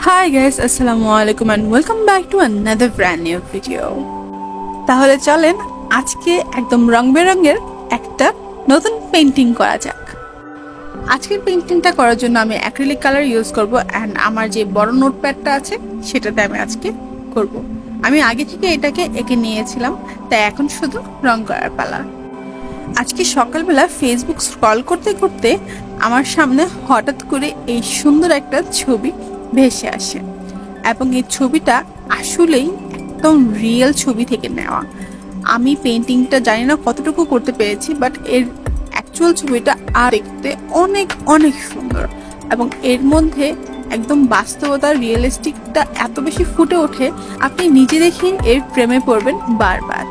Hi guys, Assalamualaikum and welcome back to another brand new video. তাহলে চলেন আজকে একদম রং বেরঙের একটা নতুন পেইন্টিং করা যাক। আজকের পেইন্টিংটা করার জন্য আমি অ্যাক্রিলিক কালার ইউজ করব এন্ড আমার যে বড় নোটপ্যাডটা আছে সেটাতে আমি আজকে করব। আমি আগে থেকে এটাকে এঁকে নিয়েছিলাম, তাই এখন শুধু রং করার পালা। আজকে সকালবেলা ফেসবুক স্ক্রল করতে করতে আমার সামনে হঠাৎ করে এই সুন্দর একটা ছবি ভেসে আসে এবং এই ছবিটা আসলেই একদম রিয়েল ছবি থেকে নেওয়া। আমি পেইন্টিংটা জানি না কতটুকু করতে পেরেছি, বাট এর অ্যাকচুয়াল ছবিটা আর দেখতে অনেক অনেক সুন্দর এবং এর মধ্যে একদম বাস্তবতা রিয়েলিস্টিকটা এত বেশি ফুটে ওঠে, আপনি নিজে দেখে এর প্রেমে পড়বেন বারবার।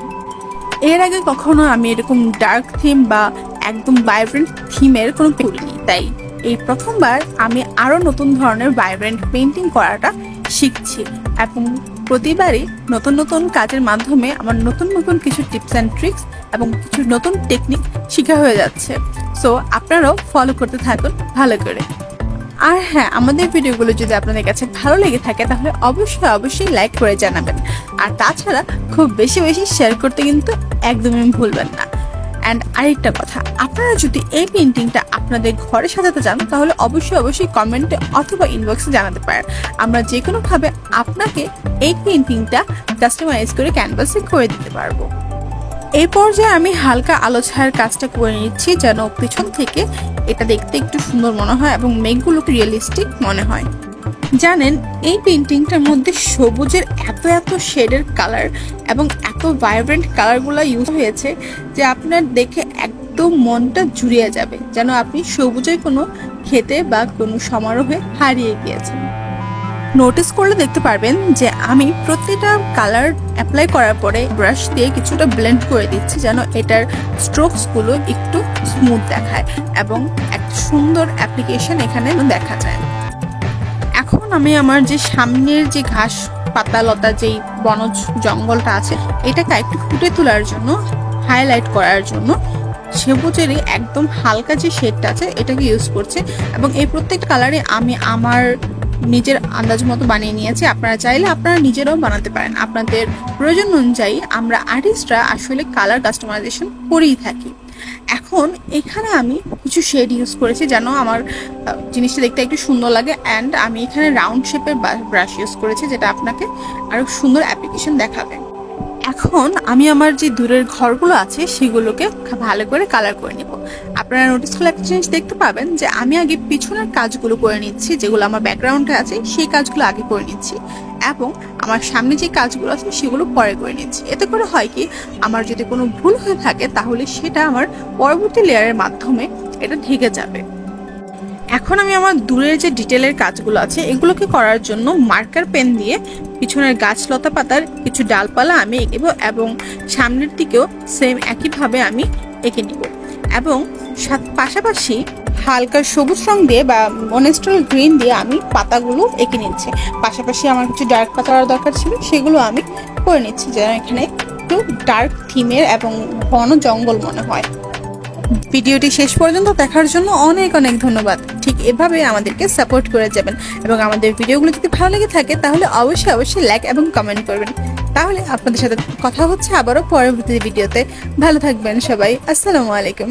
এর আগে কখনো আমি এরকম ডার্ক থিম বা একদম ভাইব্রেন্ট থিমের কোনো করিনি, তাই এই প্রথমবার আমি আরো নতুন ধরনের ভাইব্রেন্ট পেইন্টিং করাটা শিখছি এবং প্রতিবারই নতুন নতুন কাজের মাধ্যমে আমার নতুন নতুন কিছু টিপস অ্যান্ড ট্রিক্স এবং কিছু নতুন টেকনিক শেখা হয়ে যাচ্ছে। সো আপনারাও ফলো করতে থাকুন ভালো করে। আর হ্যাঁ, আমাদের ভিডিওগুলো যদি আপনাদের কাছে ভালো লেগে থাকে তাহলে অবশ্যই লাইক করে জানাবেন, আর তাছাড়া খুব বেশি শেয়ার করতে কিন্তু একদমই ভুলবেন না। অ্যান্ড আরেকটা কথা, আপনারা যদি এই পেইন্টিংটা আপনাদের ঘরে সাজাতে চান তাহলে অবশ্যই কমেন্টে অথবা ইনবক্সে জানাতে পারেন। আমরা যে কোনোভাবে আপনাকে এই পেইন্টিংটা কাস্টমাইজ করে ক্যানভাসে করে দিতে পারবো। এই পর্যায়ে আমি হালকা আলো ছায়ার কাজটা করে নিচ্ছি যেন পিছন থেকে এটা দেখতে একটু সুন্দর মনে হয় এবং মেঘগুলো রিয়েলিস্টিক মনে হয়। জানেন, এই পেইন্টিংটার মধ্যে সবুজের এত শেডের কালার এবং এত ভাইব্রেন্ট কালারগুলো ইউজ হয়েছে যে আপনার দেখে একদম মনটা জুড়িয়ে যাবে, যেন আপনি সবুজের কোনো খেতে বা কোনো সমারোহে হারিয়ে গিয়েছেন। নোটিস করলে দেখতে পারবেন যে আমি প্রতিটা কালার অ্যাপ্লাই করার পরে ব্রাশ দিয়ে কিছুটা ব্লেন্ড করে দিচ্ছি যেন এটার স্ট্রোকসগুলো একটু স্মুথ দেখায় এবং একটা সুন্দর অ্যাপ্লিকেশন এখানে দেখা যায়। এখন আমি আমার যে সামনের যে ঘাস পাতা লতা যেই বনজ জঙ্গলটা আছে এটাকে একটু ফুটে তোলার জন্য, হাইলাইট করার জন্য সবুজেরই একদম হালকা যে শেডটা আছে এটাকে ইউজ করছে এবং এই প্রত্যেকটা কালারে আমি আমার নিজের আন্দাজ মতো বানিয়ে নিয়েছি। আপনারা চাইলে আপনারা নিজেরাও বানাতে পারেন, আপনাদের প্রয়োজন অনুযায়ী। আমরা আর্টিস্টরা আসলে কালার কাস্টমাইজেশন করেই থাকি। এখন এখানে আমি কিছু শেড ইউজ করেছি যেন আমার জিনিসটা দেখতে একটু সুন্দর লাগে, অ্যান্ড আমি এখানে রাউন্ড শেপের ব্রাশ ইউজ করেছি যেটা আপনাকে আরো সুন্দর অ্যাপ্লিকেশন দেখাবে। এখন আমি আমার যে দূরের ঘরগুলো আছে সেগুলোকে ভালো করে কালার করে নেব। আপনারা নোটিস করলে একটা জিনিস দেখতে পাবেন যে আমি আগে পিছনের কাজগুলো করে নিচ্ছি, যেগুলো আমার ব্যাকগ্রাউন্ডে আছে সেই কাজগুলো আগে করে নিচ্ছি এবং আমার সামনে যে কাজগুলো আছে সেগুলো পরে করে নিচ্ছি। এতে করে হয় কি, আমার যদি কোনো ভুল হয়ে থাকে তাহলে সেটা আমার পরবর্তী লেয়ারের মাধ্যমে এটা ঢেকে যাবে। এখন আমি আমার দূরের যে ডিটেলের কাজগুলো আছে এগুলোকে করার জন্য মার্কার পেন দিয়ে পিছনের গাছ লতা পাতার কিছু ডালপালা আমি এঁকেব এবং সামনের দিকেও সেম একইভাবে আমি এঁকে নিব এবং পাশাপাশি হালকা সবুজ রং দিয়ে বা মনেস্ট্রাল গ্রিন দিয়ে আমি পাতাগুলো এঁকে নিচ্ছি। পাশাপাশি আমার কিছু ডার্ক পাতার দরকার ছিল, সেগুলো আমি করে নিচ্ছি যেন এখানে একটু ডার্ক থিমের এবং ঘন জঙ্গল মনে হয়। ভিডিওটি শেষ পর্যন্ত দেখার জন্য অনেক ধন্যবাদ। ঠিক এভাবে আমাদেরকে সাপোর্ট করে যাবেন এবং আমাদের ভিডিওগুলো যদি ভালো লেগে থাকে তাহলে অবশ্যই লাইক এবং কমেন্ট করবেন। তাহলে আপনাদের সাথে কথা হচ্ছে আবারও পরবর্তী ভিডিওতে। ভালো থাকবেন সবাই। আসসালামু আলাইকুম।